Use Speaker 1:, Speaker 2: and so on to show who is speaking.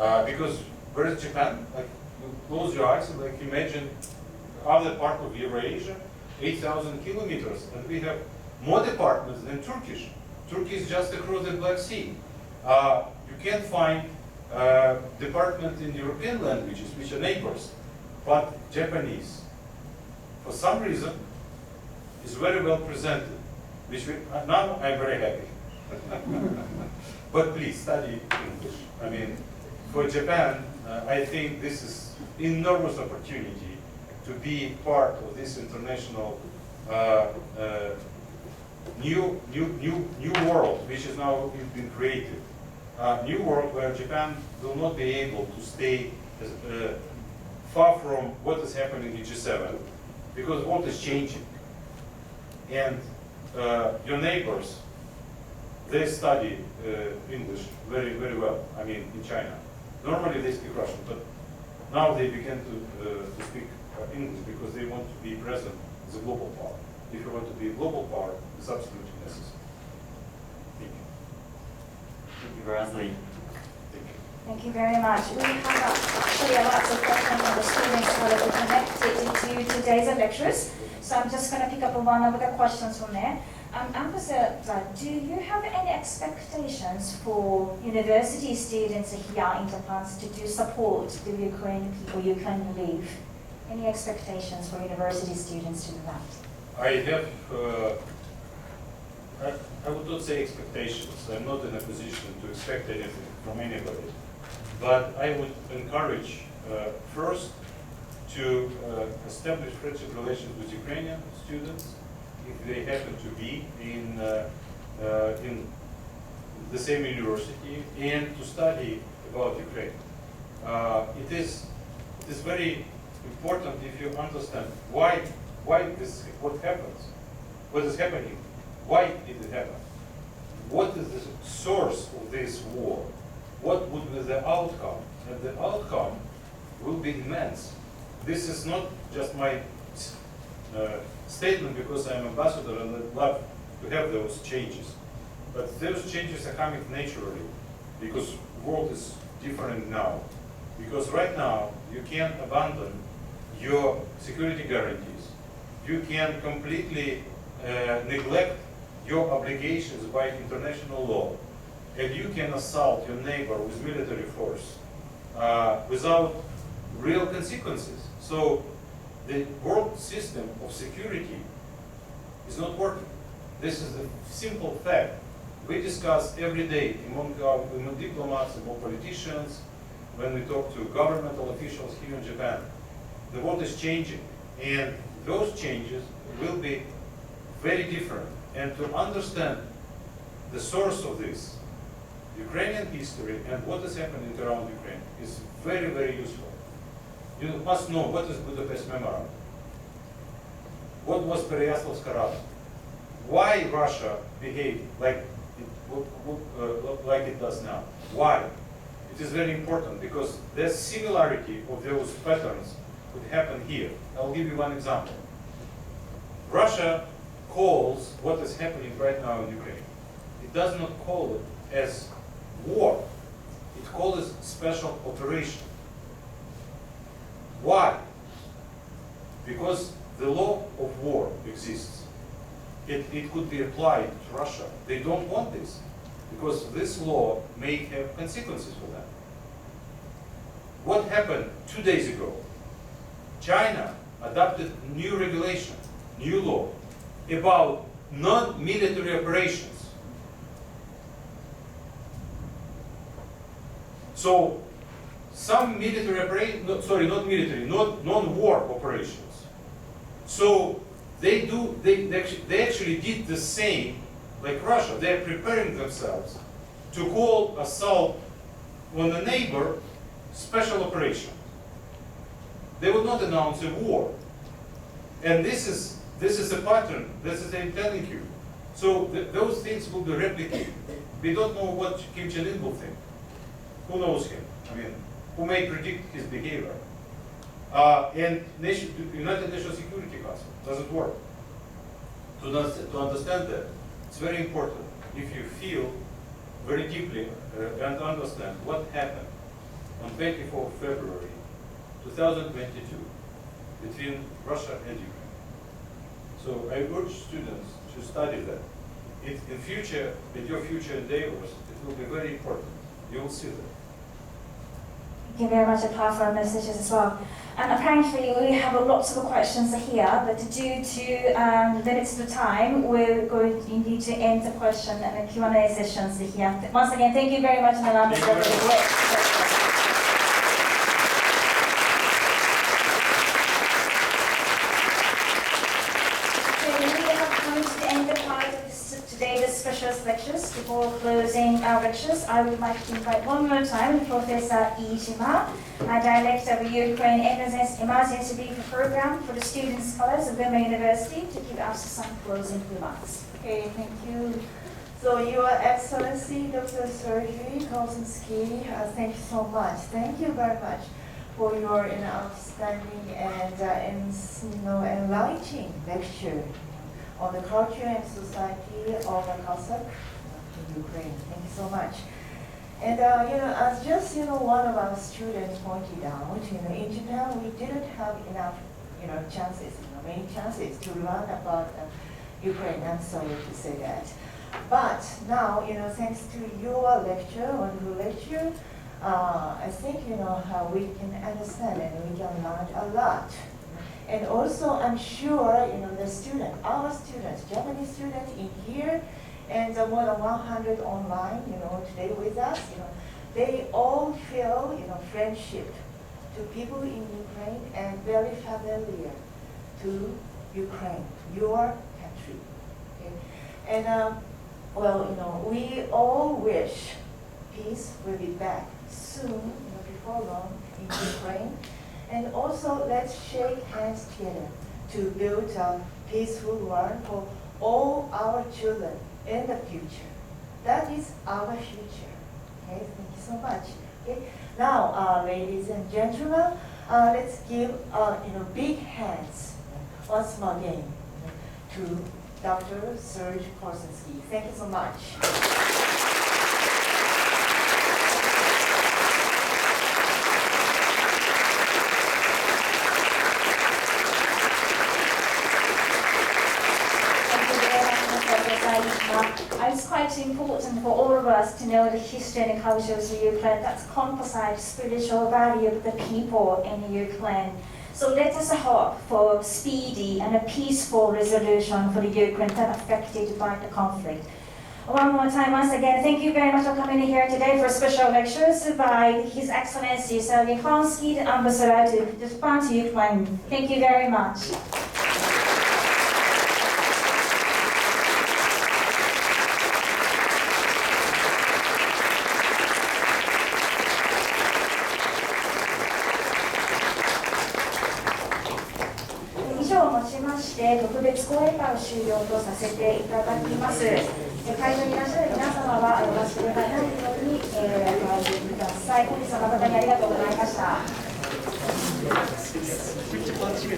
Speaker 1: Because where is Japan? Like, you close your eyes and like imagine other part of Eurasia, 8,000 kilometers, and we have more departments than Turkish. Turkey is just across the Black Sea. You can't find department in European languages, which are neighbors, but Japanese, for some reason, is very well presented, which now I'm very happy. But please study English. I mean, for Japan, I think this is enormous opportunity to be part of this international new world, which is now been created. New world where Japan will not be able to stay far from what is happening in G7, because the world is changing. And your neighbors, they study English very, very well. I mean, in China. Normally they speak Russian, but now they begin to speak English because they want to be present as a global power. If you want to be a global power, it's absolutely necessary. Thank you.
Speaker 2: Thank you, Bradley.
Speaker 1: Thank you.
Speaker 3: Thank you very much. We have actually lots of questions from the students that are connected to today's lectures. So I'm just going to pick up one of the questions from there. Ambassador, do you have any expectations for university students here in Japan to support the Ukrainian people you can live? Any expectations for university students to do that?
Speaker 1: I have, I would not say expectations. I'm not in a position to expect anything from anybody. But I would encourage first to establish friendship relations with Ukrainian students if they happen to be in the same university and to study about Ukraine. It is very important if you understand why this, what happens, what is happening, why did it happen, what is the source of this war, what would be the outcome, and the outcome will be immense. This is not just my statement because I'm ambassador and I'd love to have those changes, but those changes are coming naturally because the world is different now. Because right now you can't abandon your security guarantees. You can completely neglect your obligations by international law, and you can assault your neighbor with military force without real consequences. So the world system of security is not working. This is a simple fact. We discuss every day among diplomats, among politicians, when we talk to governmental officials here in Japan. The world is changing, and those changes will be very different. And to understand the source of this, Ukrainian history and what is happening around Ukraine is very, very useful. You must know what is Budapest Memorandum, what was Pereyaslawska Rada, why Russia behaved like it does now. Why? It is very important because the similarity of those patterns could happen here. I'll give you one example. Russia calls what is happening right now in Ukraine. It does not call it as war. It calls it special operation. Why? Because the law of war exists. It could be applied to Russia. They don't want this because this law may have consequences for them. What happened 2 days ago? China adopted new regulation, new law about non-military operations. So some military operations, not military, non-war operations. So they actually did the same like Russia. They're preparing themselves to call assault on a neighbor special operation. They will not announce a war. And this is a pattern. This is I'm telling you. So those things will be replicated. We don't know what Kim Jong-un will think. Who knows him? I mean, who may predict his behavior? And United Nations Security Council doesn't work. To understand that, it's very important if you feel very deeply and understand what happened 24 February 2022 between Russia and Ukraine. So I urge students to study that. In future, in your future endeavors, it will be very important. You will see that.
Speaker 3: Thank you very much for powerful messages as well. And apparently we have lots of questions here, but due to limits of time, we're going to need to end the question and the Q&A sessions here. Once again, thank you very much, Nalanda. Today's special lectures. Before closing our lectures, I would like to invite one more time Professor Iijima, Director of Ukraine Emergency Relief Program for the Student Scholars of Wilmer University, to give us some closing remarks.
Speaker 4: Okay, thank you. So, Your Excellency, Dr. Sergei Kosinski, thank you so much. Thank you very much for your outstanding and enlightening lecture on the culture and society of the Cossack in Ukraine. Thank you so much. And as just one of our students pointed out, in Japan we didn't have enough chances, many chances to learn about Ukraine. I'm sorry to say that. But now, thanks to your lecture, wonderful lecture, I think how we can understand and we can learn a lot. And also, I'm sure, our students, Japanese students in here, and more than 100 online, today with us, they all feel, friendship to people in Ukraine and very familiar to Ukraine, your country. Okay? And, we all wish peace will be back soon, before long, in Ukraine. And also, let's shake hands together to build a peaceful world for all our children in the future. That is our future. Okay, thank you so much. Okay, now, ladies and gentlemen, let's give big hands once more again to Dr. Sergei Kosinski. Thank you so much.
Speaker 3: It's quite important for all of us to know the history and culture of Ukraine that composite spiritual value of the people in Ukraine. So let us hope for speedy and a peaceful resolution for the Ukraine that affected by the conflict. One more time, once again, thank you very much for coming here today for special lectures by His Excellency Sergei Kosinski, the Ambassador to Japan to Ukraine. Thank you very much.特別講演会を終了とさせていただきます。会場にいらっしゃる皆様は忘れないようにお願いください。本日は誠にありがとうございました。